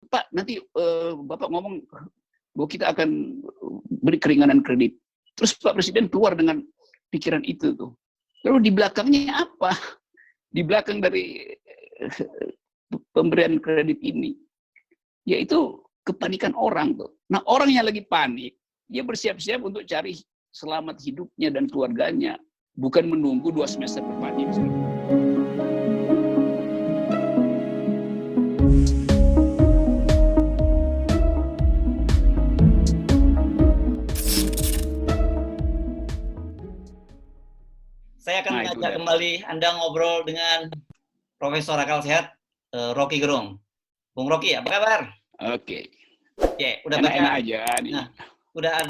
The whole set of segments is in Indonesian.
Pak, nanti Bapak ngomong bahwa kita akan beri keringanan kredit. Terus Pak Presiden keluar dengan pikiran itu tuh. Lalu di belakangnya apa? Di belakang dari pemberian kredit ini, yaitu kepanikan orang tuh. Nah, orang yang lagi panik, dia bersiap-siap untuk cari selamat hidupnya dan keluarganya, bukan menunggu 2 semester depan. Saya akan mengajak kembali Anda ngobrol dengan Profesor Akal Sehat, Rocky Gerung. Bung Rocky, apa kabar? Oke. Oke, udah baca aja nih. Nah, udah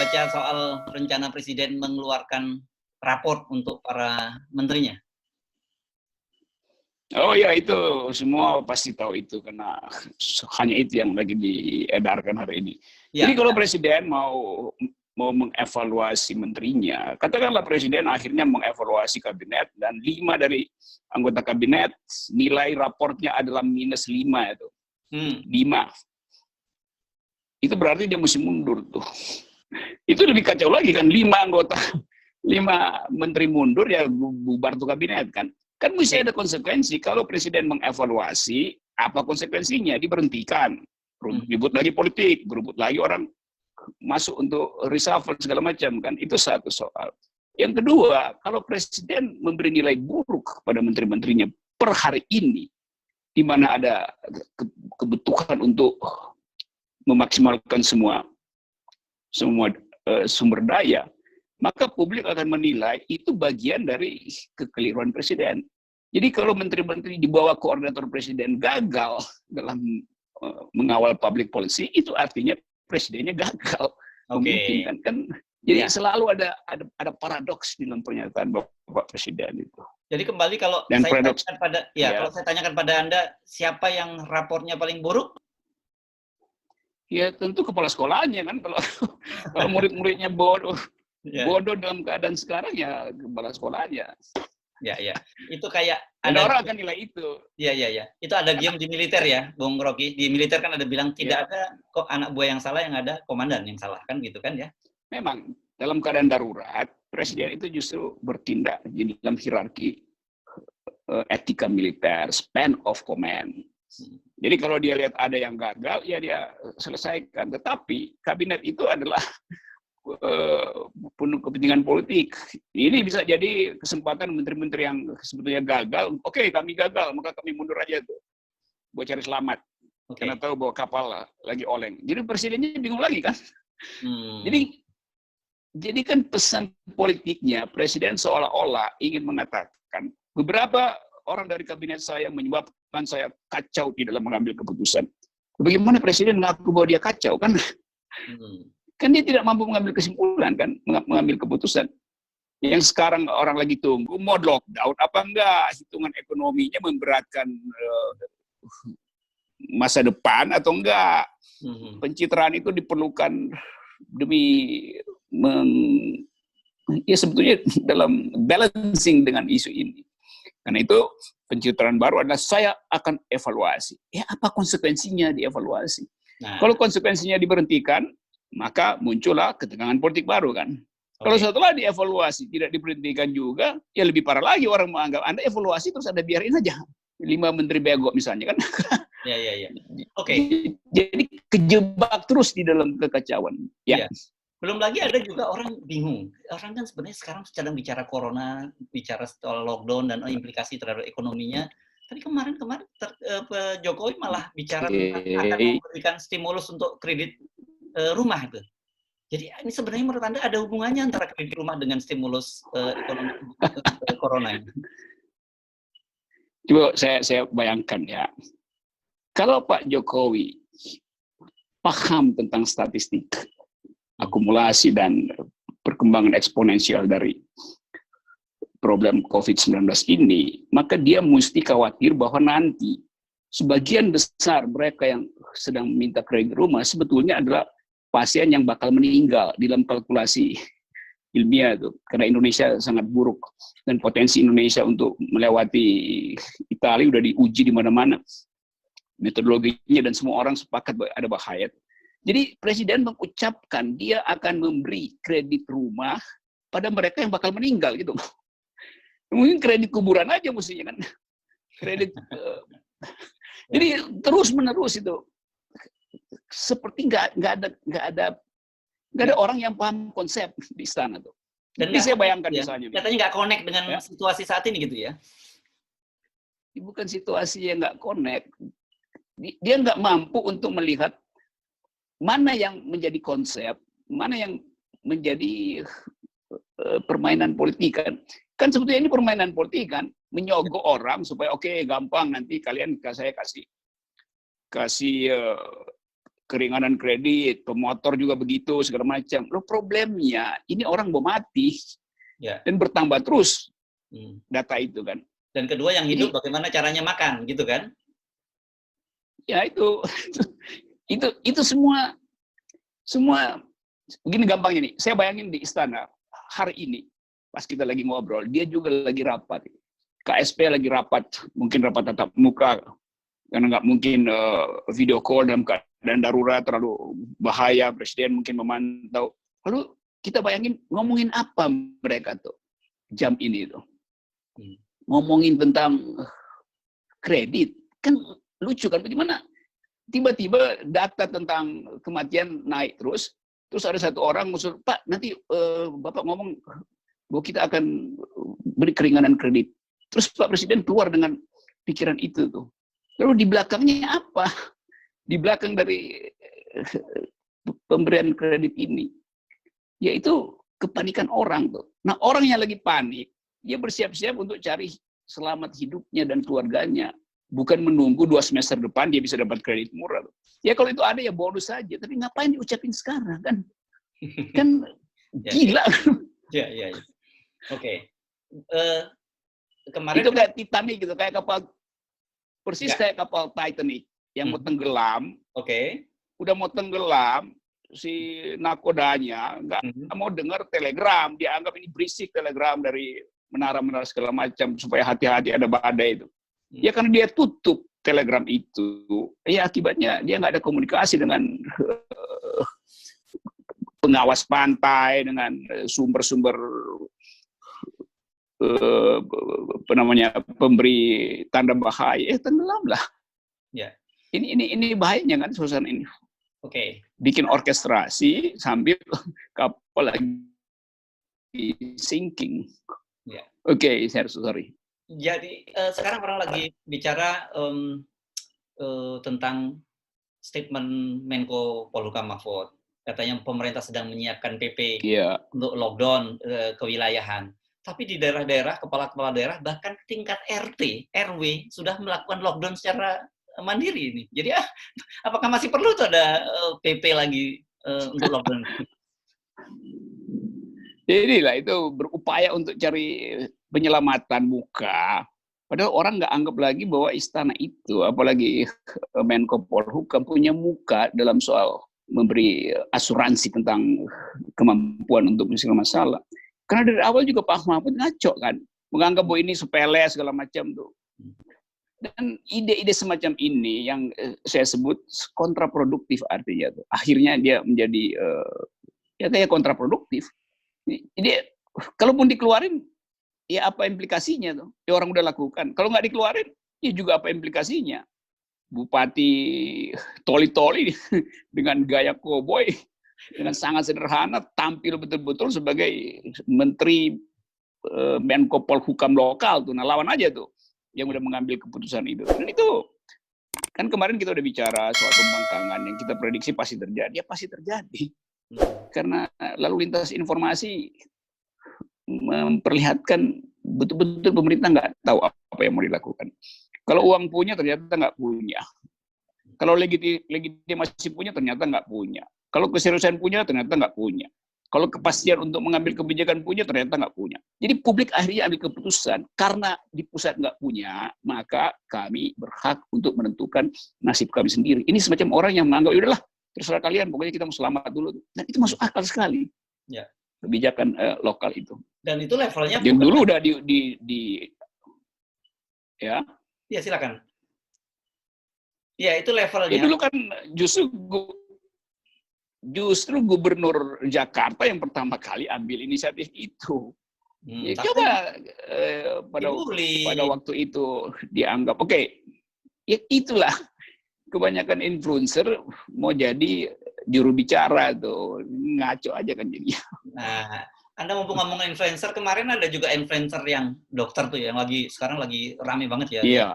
baca soal rencana Presiden mengeluarkan raport untuk para menterinya? Oh ya, itu semua pasti tahu itu karena hanya itu yang lagi diedarkan hari ini. Ya, jadi kalau Presiden mau mengevaluasi menterinya, katakanlah Presiden akhirnya mengevaluasi kabinet dan 5 dari anggota kabinet nilai raportnya adalah -5 itu. 5. Itu berarti dia mesti mundur tuh. Itu lebih kacau lagi kan, 5 menteri mundur ya bubar tuh kabinet kan. Kan mesti ada konsekuensi. Kalau Presiden mengevaluasi, apa konsekuensinya? Diberhentikan, ribut lagi politik, berebut lagi orang masuk untuk reshuffle segala macam kan. Itu satu soal. Yang kedua, kalau Presiden memberi nilai buruk kepada menteri-menterinya per hari ini, di mana ada kebutuhan untuk memaksimalkan semua sumber daya, maka publik akan menilai itu bagian dari kekeliruan Presiden. Jadi kalau menteri-menteri di bawah koordinator Presiden gagal dalam mengawal public policy, itu artinya Presidennya gagal. Memungkinkan kan. Jadi selalu ada paradoks di dalam pernyataan Bapak Presiden itu. Jadi kembali kalau saya tanyakan pada Anda, siapa yang raportnya paling buruk? Ya tentu kepala sekolahnya kan, kalau murid-muridnya bodoh dalam keadaan sekarang ya kepala sekolahnya. Ya, itu kayak ada orang akan nilai itu. Iya. Itu ada game di militer ya, Bung Rocky. Di militer kan ada bilang tidak ada kok anak buah yang salah, yang ada komandan yang salah kan gitu kan ya. Memang dalam keadaan darurat Presiden itu justru bertindak di dalam hierarki etika militer, span of command. Jadi kalau dia lihat ada yang gagal, ya dia selesaikan. Tetapi kabinet itu adalah penuh kepentingan politik. Ini bisa jadi kesempatan menteri-menteri yang sebetulnya gagal. Oke, kami gagal, maka kami mundur aja tuh buat cari selamat. Karena tahu bahwa kapal lagi oleng. Jadi presidennya bingung lagi kan. Jadi kan pesan politiknya Presiden seolah-olah ingin mengatakan beberapa orang dari kabinet saya menyebabkan saya kacau di dalam mengambil keputusan. Bagaimana Presiden mengaku bahwa dia kacau kan? Kan dia tidak mampu mengambil kesimpulan kan, mengambil keputusan. Yang sekarang orang lagi tunggu mau lockdown apa enggak, hitungan ekonominya memberatkan masa depan atau enggak. Pencitraan itu diperlukan demi sebetulnya dalam balancing dengan isu ini. Karena itu pencitraan baru adalah saya akan evaluasi. Ya apa konsekuensinya dievaluasi? Kalau konsekuensinya diberhentikan, maka muncullah ketegangan politik baru kan. Kalau setelah dievaluasi tidak diberhentikan juga, ya lebih parah lagi orang menganggap Anda evaluasi terus Anda biarin aja 5 menteri bego misalnya kan. Ya. Jadi kejebak terus di dalam kekacauan. Ya. Belum lagi ada juga orang bingung. Orang kan sebenarnya sekarang sedang bicara corona, bicara soal lockdown dan implikasi terhadap ekonominya. Tapi kemarin Pak Jokowi malah bicara tentang akan memberikan stimulus untuk kredit rumah itu. Jadi ini sebenarnya menurut Anda ada hubungannya antara kredit rumah dengan stimulus ekonomi corona ini? Coba saya bayangkan ya. Kalau Pak Jokowi paham tentang statistik, akumulasi dan perkembangan eksponensial dari problem COVID-19 ini, maka dia mesti khawatir bahwa nanti sebagian besar mereka yang sedang meminta kredit rumah sebetulnya adalah pasien yang bakal meninggal di dalam kalkulasi ilmiah itu. Karena Indonesia sangat buruk dan potensi Indonesia untuk melewati Italia udah diuji di mana-mana. metodologinya dan semua orang sepakat bahwa ada bahaya. Jadi presiden mengucapkan dia akan memberi kredit rumah pada mereka yang bakal meninggal gitu. Mungkin kredit kuburan aja mestinya kan. Kredit. Jadi terus menerus itu seperti nggak ada orang yang paham konsep di istana tuh. Dan saya bayangkan ya, misalnya. Katanya nggak connect dengan situasi saat ini gitu ya? Bukan situasi yang nggak connect. Dia nggak mampu untuk melihat mana yang menjadi konsep, mana yang menjadi permainan politik kan. Kan sebetulnya ini permainan politik kan, menyogok orang supaya oke, gampang nanti kalian saya kasih keringanan kredit, pemotor juga begitu segala macam. Loh problemnya ini orang mau mati dan bertambah terus data itu kan. Dan kedua yang hidup bagaimana caranya makan gitu kan? Ya itu semua begini gampangnya nih. Saya bayangin di istana hari ini pas kita lagi ngobrol, dia juga lagi rapat. KSP lagi rapat, mungkin rapat tatap muka karena nggak mungkin video call dalam keadaan darurat terlalu bahaya, presiden mungkin memantau. Lalu kita bayangin ngomongin apa mereka tuh jam ini tuh. Ngomongin tentang kredit. Kan lucu kan, bagaimana tiba-tiba data tentang kematian naik terus ada satu orang musul, Pak nanti Bapak ngomong bahwa kita akan beri keringanan kredit. Terus Pak Presiden keluar dengan pikiran itu tuh. Lalu di belakangnya apa? Di belakang dari pemberian kredit ini, yaitu kepanikan orang tuh. Nah orang yang lagi panik, dia bersiap-siap untuk cari selamat hidupnya dan keluarganya. Bukan menunggu 2 semester depan dia bisa dapat kredit murah. Ya kalau itu ada ya bonus saja. Tapi ngapain diucapin sekarang kan? Kan gila. Ya. Oke. Kemarin itu kayak Titanic gitu, kayak kapal persis kayak kapal Titanic yang mau tenggelam. Oke. Udah mau tenggelam, si nakodanya nggak mau dengar telegram. Dia anggap ini berisik telegram dari menara-menara segala macam supaya hati-hati ada badai itu. Ya karena dia tutup telegram itu, ya akibatnya dia nggak ada komunikasi dengan pengawas pantai, dengan sumber-sumber pemberi tanda bahaya, tenggelamlah. Ya. Ini bahayanya kan suasana ini. Oke. Bikin orkestrasi sambil kapal lagi sinking. Ya. Oke, sorry. Jadi sekarang orang lagi bicara tentang statement Menko Polhukam Mahfud. Katanya pemerintah sedang menyiapkan PP untuk lockdown kewilayahan. Tapi di daerah-daerah, kepala-kepala daerah, bahkan tingkat RT, RW, sudah melakukan lockdown secara mandiri ini. Jadi apakah masih perlu tuh ada PP lagi untuk lockdown? Inilah itu berupaya untuk cari penyelamatan muka. Padahal orang nggak anggap lagi bahwa istana itu, apalagi Menko Polhukam, punya muka dalam soal memberi asuransi tentang kemampuan untuk menyelesaikan masalah. Karena dari awal juga Pak Mahfud ngaco kan, menganggap bahwa ini sepele segala macam tuh. Dan ide-ide semacam ini yang saya sebut kontraproduktif artinya tuh. Akhirnya dia menjadi ya kayak kontraproduktif. Jadi kalaupun dikeluarin, ya apa implikasinya tuh? Ya orang udah lakukan. Kalau nggak dikeluarin, ya juga apa implikasinya? Bupati toli-toli dengan gaya koboi, dengan sangat sederhana, tampil betul-betul sebagai menteri Menko Polhukam lokal tuh. Nah lawan aja tuh yang udah mengambil keputusan itu. Dan itu kan kemarin kita udah bicara soal pembangkangan yang kita prediksi pasti terjadi. Ya pasti terjadi. Karena lalu lintas informasi memperlihatkan betul-betul pemerintah nggak tahu apa yang mau dilakukan. Kalau uang punya ternyata nggak punya. Kalau legitimasi punya ternyata nggak punya. Kalau keseriusan punya ternyata nggak punya. Kalau kepastian untuk mengambil kebijakan punya ternyata nggak punya. Jadi publik akhirnya ambil keputusan karena di pusat nggak punya, maka kami berhak untuk menentukan nasib kami sendiri. Ini semacam orang yang menganggap udahlah terserah kalian, pokoknya kita mau selamat dulu. Dan itu masuk akal sekali. Ya. Kebijakan lokal itu. Dan itu levelnya yang dulu udah ya. Ya silakan. Ya, itu Ya levelnya. dulu kan justru gubernur Jakarta yang pertama kali ambil inisiatif itu. Ya, Tapi coba dibully. pada waktu itu dianggap oke, ya itulah kebanyakan influencer mau jadi juru bicara tuh, ngaco aja kan jadinya. Nah, Anda mumpung ngomong influencer, kemarin ada juga influencer yang dokter tuh yang sekarang lagi rame banget ya. Iya.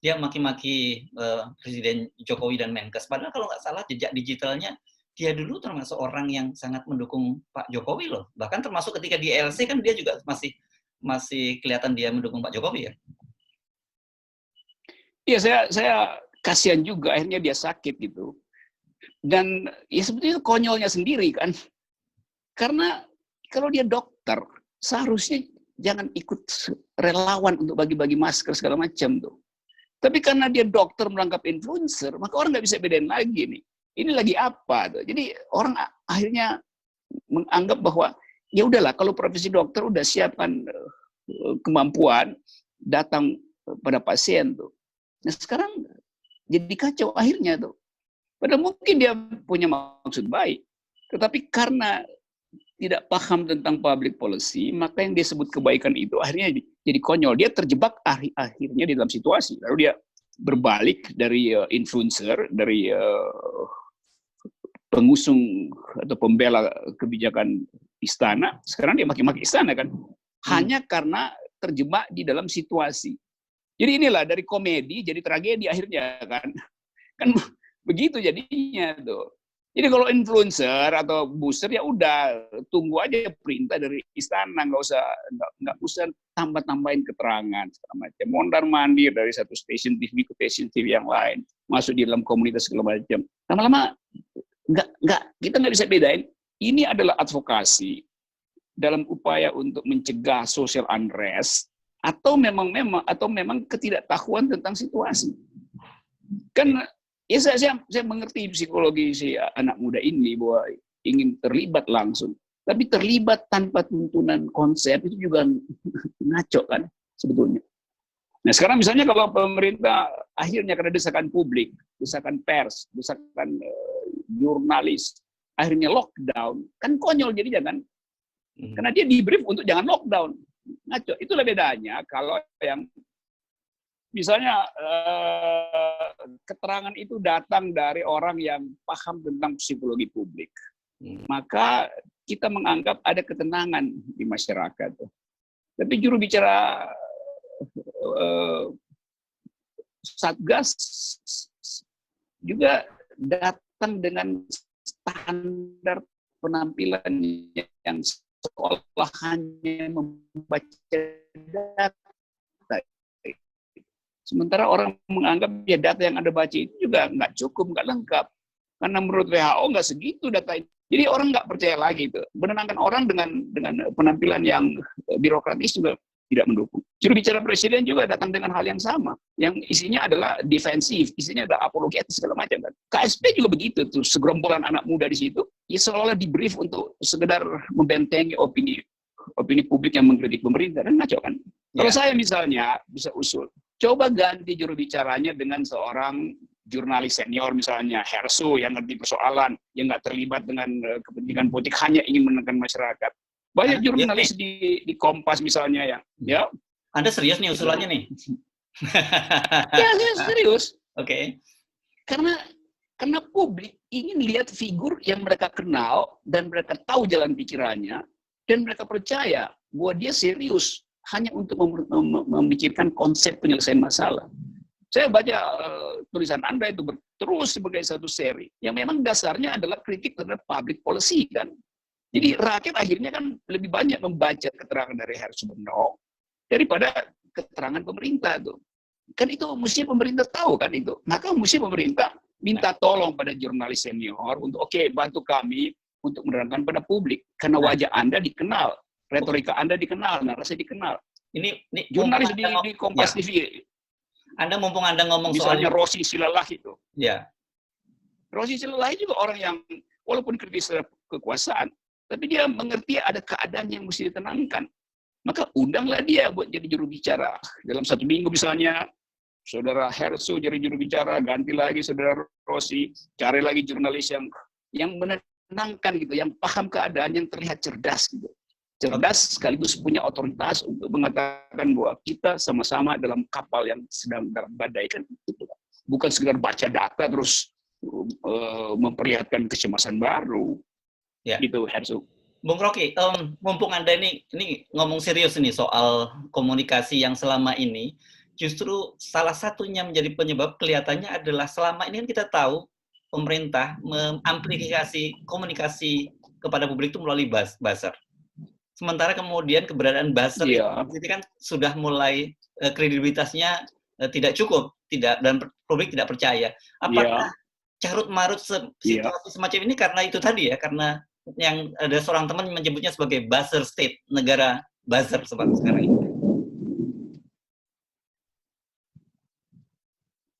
Dia maki-maki Presiden Jokowi dan Menkes. Padahal kalau nggak salah jejak digitalnya dia dulu termasuk orang yang sangat mendukung Pak Jokowi loh. Bahkan termasuk ketika di ELC kan dia juga masih kelihatan dia mendukung Pak Jokowi ya. Iya, saya kasihan juga akhirnya dia sakit gitu. Dan ya sebetulnya konyolnya sendiri kan. Karena kalau dia dokter, seharusnya jangan ikut relawan untuk bagi-bagi masker segala macam tuh. Tapi karena dia dokter merangkap influencer, maka orang nggak bisa bedain lagi nih. Ini lagi apa tuh. Jadi orang akhirnya menganggap bahwa ya udahlah kalau profesi dokter udah siapkan kemampuan datang pada pasien tuh. Nah sekarang jadi kacau akhirnya tuh. Padahal mungkin dia punya maksud baik, tetapi karena tidak paham tentang public policy, maka yang dia sebut kebaikan itu akhirnya jadi konyol. Dia terjebak akhirnya di dalam situasi. Lalu dia berbalik dari influencer, dari pengusung atau pembela kebijakan istana, sekarang dia maki-maki istana kan. Hanya karena terjebak di dalam situasi. Jadi inilah dari komedi jadi tragedi akhirnya kan. Kan begitu jadinya tuh. Jadi kalau influencer atau booster ya udah tunggu aja perintah dari istana, nggak usah tambah-tambahin keterangan segala macam. Mondar mandir dari satu stasiun TV ke stasiun TV yang lain, masuk di dalam komunitas segala macam. Lama-lama kita nggak bisa bedain. Ini adalah advokasi dalam upaya untuk mencegah social unrest atau memang ketidaktahuan tentang situasi. Kan ya saya mengerti psikologi si anak muda ini bahwa ingin terlibat langsung, tapi terlibat tanpa tuntunan konsep itu juga ngaco kan sebetulnya. Nah sekarang misalnya kalau pemerintah akhirnya karena desakan publik, desakan pers, desakan jurnalis, akhirnya lockdown, kan konyol jadinya kan, karena dia di brief untuk jangan lockdown, ngaco. Itulah bedanya kalau yang misalnya keterangan itu datang dari orang yang paham tentang psikologi publik, maka kita menganggap ada ketenangan di masyarakat. Tapi juru bicara Satgas juga datang dengan standar penampilan yang seolah hanya membaca data. Sementara orang menganggap ya data yang Anda baca itu juga nggak cukup, nggak lengkap. Karena menurut WHO nggak segitu data itu. Jadi orang nggak percaya lagi itu. Menenangkan orang dengan penampilan yang birokratis juga tidak mendukung. Juru bicara presiden juga datang dengan hal yang sama. Yang isinya adalah defensif, isinya adalah apologetis segala macam. Kan. KSP juga begitu tuh, segerombolan anak muda di situ. Ya seolah di brief untuk sekedar membentengi opini publik yang mengkritik pemerintah. Dan ngaco kan. Kalau saya misalnya bisa usul, coba ganti juru bicaranya dengan seorang jurnalis senior misalnya Hersu yang ngerti persoalan, yang nggak terlibat dengan kepentingan politik, hanya ingin menekan masyarakat. Banyak jurnalis di Kompas misalnya ya. Anda serius nih usulannya nih? Ya saya serius. Oke. Karena publik ingin lihat figur yang mereka kenal dan mereka tahu jalan pikirannya dan mereka percaya bahwa dia serius hanya untuk memikirkan konsep penyelesaian masalah. Saya baca tulisan Anda itu terus sebagai satu seri yang memang dasarnya adalah kritik terhadap public policy kan. Jadi rakyat akhirnya kan lebih banyak membaca keterangan dari Hersuberno daripada keterangan pemerintah tuh. Kan itu mesti pemerintah tahu kan itu. Maka mesti pemerintah minta tolong pada jurnalis senior untuk bantu kami untuk menerangkan pada publik karena wajah Anda dikenal. Retorika Anda dikenal, narasi dikenal. Ini jurnalis di Kompas TV. Mumpung Anda ngomong misalnya Rosi Silalah itu. Ya. Rosi Silalah juga orang yang walaupun kritis terhadap kekuasaan, tapi dia mengerti ada keadaan yang mesti ditenangkan. Maka undanglah dia buat jadi juru bicara dalam 1 minggu misalnya Saudara Hersu jadi juru bicara, ganti lagi Saudara Rossi, cari lagi jurnalis yang menenangkan gitu, yang paham keadaan, yang terlihat cerdas gitu. Cerdas sekaligus punya otoritas untuk mengatakan bahwa kita sama-sama dalam kapal yang sedang dalam badai kan. Bukan sekedar baca data terus memperlihatkan kecemasan baru. Ya. Gitu, Hersu. Bung Rocky, mumpung Anda ini ngomong serius ini soal komunikasi yang selama ini, justru salah satunya menjadi penyebab kelihatannya adalah selama ini kan kita tahu pemerintah mengamplifikasi komunikasi kepada publik itu melalui buzzer. Sementara kemudian keberadaan buzzer ini kan sudah mulai kredibilitasnya tidak cukup, dan publik tidak percaya. Apakah carut marut situasi semacam ini karena itu tadi ya, karena yang ada seorang teman menyebutnya sebagai buzzer state, negara buzzer seperti sekarang ini.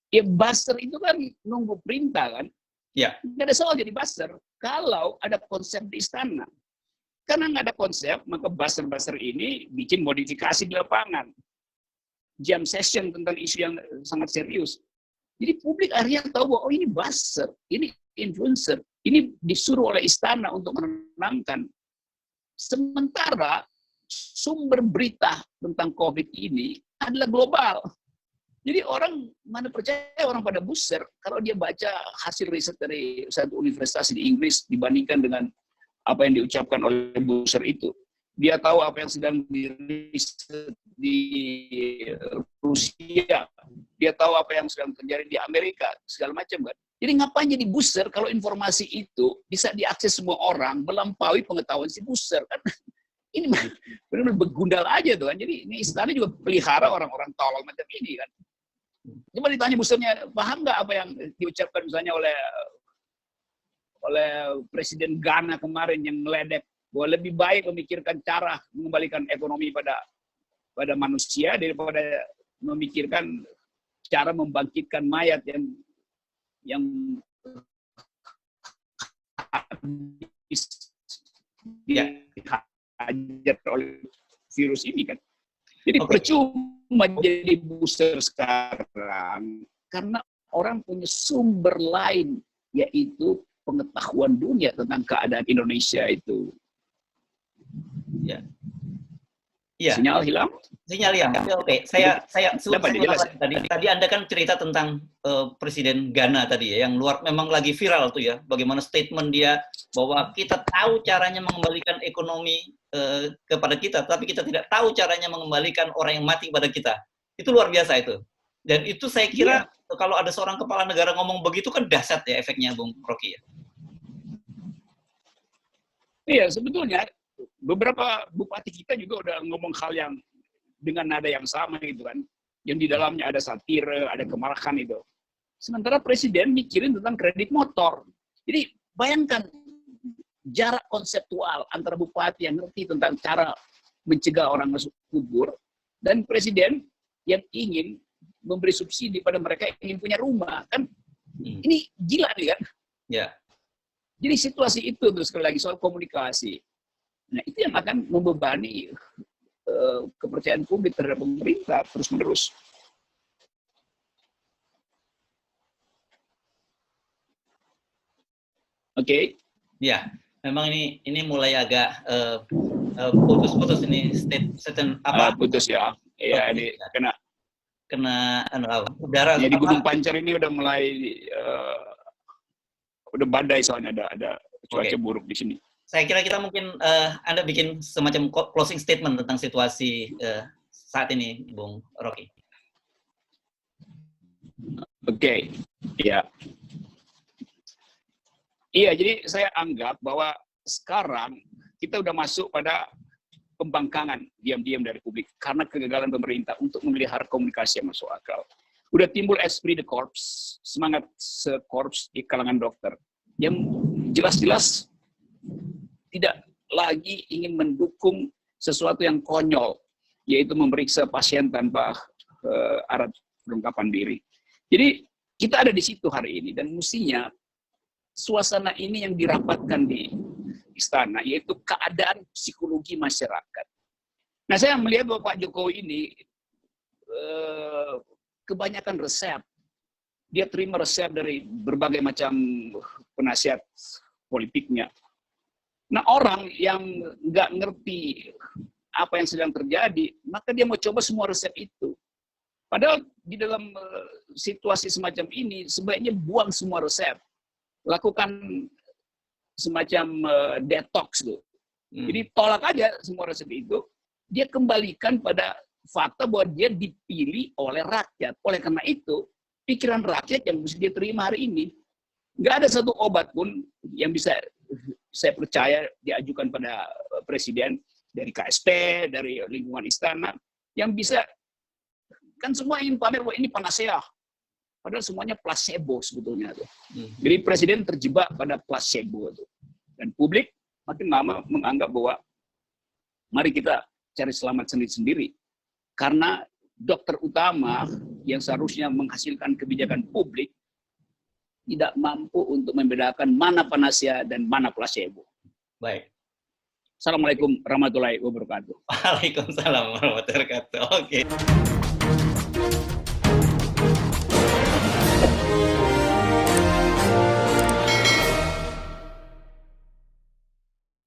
Ya buzzer itu kan nunggu perintah kan. Ya. Nggak ada soal jadi buzzer kalau ada konsep di istana. Karena nggak ada konsep, maka buzzer-buzzer ini bikin modifikasi di lapangan. Jam session tentang isu yang sangat serius. Jadi publik akhirnya tahu bahwa oh ini buzzer, ini influencer, ini disuruh oleh istana untuk menenangkan. Sementara sumber berita tentang COVID ini adalah global. Jadi orang mana percaya orang pada buzzer kalau dia baca hasil riset dari satu universitas di Inggris dibandingkan dengan apa yang diucapkan oleh buzzer itu. Dia tahu apa yang sedang diriset di Rusia. Dia tahu apa yang sedang terjadi di Amerika, segala macam kan. Jadi ngapain jadi buzzer kalau informasi itu bisa diakses semua orang melampaui pengetahuan si buzzer kan. Ini benar-benar begundal aja tuh kan. Jadi ini istana juga pelihara orang-orang tolol macam ini kan. Coba ditanya buzzernya, paham nggak apa yang diucapkan misalnya oleh Presiden Ghana kemarin yang meledek bahwa lebih baik memikirkan cara mengembalikan ekonomi pada manusia daripada memikirkan cara membangkitkan mayat yang dihajar oleh virus ini kan. Jadi percuma jadi booster sekarang karena orang punya sumber lain yaitu pengetahuan dunia tentang keadaan Indonesia itu. Ya. Iya. Sinyal hilang? Sinyal hilang. Oke. Saya tadi Anda kan cerita tentang Presiden Ghana tadi ya, yang memang lagi viral tuh ya. Bagaimana statement dia bahwa kita tahu caranya mengembalikan ekonomi kepada kita, tapi kita tidak tahu caranya mengembalikan orang yang mati pada kita. Itu luar biasa itu. Dan itu saya kira kalau ada seorang kepala negara ngomong begitu kan dahsyat ya efeknya, Bung Rocky ya. Iya, sebetulnya beberapa bupati kita juga udah ngomong hal yang dengan nada yang sama gitu kan. Yang di dalamnya ada satire, ada kemarahan itu. Sementara presiden mikirin tentang kredit motor. Jadi bayangkan jarak konseptual antara bupati yang ngerti tentang cara mencegah orang masuk kubur dan presiden yang ingin memberi subsidi pada mereka yang ingin punya rumah kan. Ini gila nih kan. Ya. Jadi situasi itu tuh sekali lagi soal komunikasi. Nah itu yang akan membebani kepercayaan publik terhadap pemerintah terus-menerus. Oke. Ya, memang ini mulai agak putus-putus ini statement apa? Putus ya. Iya, ini kena udara. Jadi Gunung Pancar ini udah mulai udah badai soalnya ada cuaca buruk di sini. Saya kira kita mungkin Anda bikin semacam closing statement tentang situasi saat ini, Bung Rocky. Oke, ya. Iya, jadi saya anggap bahwa sekarang kita udah masuk pada pembangkangan diam-diam dari publik karena kegagalan pemerintah untuk memelihara komunikasi yang masuk akal. Udah timbul esprit de corps, semangat sekorps di kalangan dokter yang jelas-jelas tidak lagi ingin mendukung sesuatu yang konyol, yaitu memeriksa pasien tanpa alat perlengkapan diri. Jadi kita ada di situ hari ini dan mestinya suasana ini yang dirapatkan di istana, yaitu keadaan psikologi masyarakat. Nah, saya melihat bahwa Pak Jokowi ini kebanyakan resep. Dia terima resep dari berbagai macam penasihat politiknya. Nah, orang yang nggak ngerti apa yang sedang terjadi, maka dia mau coba semua resep itu. Padahal di dalam situasi semacam ini, sebaiknya buang semua resep. Lakukan semacam detox tuh. Jadi tolak aja semua resep itu. Dia kembalikan pada fakta bahwa dia dipilih oleh rakyat. Oleh karena itu, pikiran rakyat yang mesti dia terima hari ini. Nggak ada satu obat pun yang bisa saya percaya diajukan pada presiden dari KSP, dari lingkungan istana, yang bisa, kan semua ingin pamer bahwa ini panacea. Padahal semuanya placebo sebetulnya. Jadi presiden terjebak pada placebo. Dan publik makin lama menganggap bahwa mari kita cari selamat sendiri-sendiri. Karena dokter utama yang seharusnya menghasilkan kebijakan publik tidak mampu untuk membedakan mana panacea dan mana placebo. Baik. Assalamualaikum warahmatullahi wabarakatuh. Waalaikumsalam warahmatullahi wabarakatuh. Oke.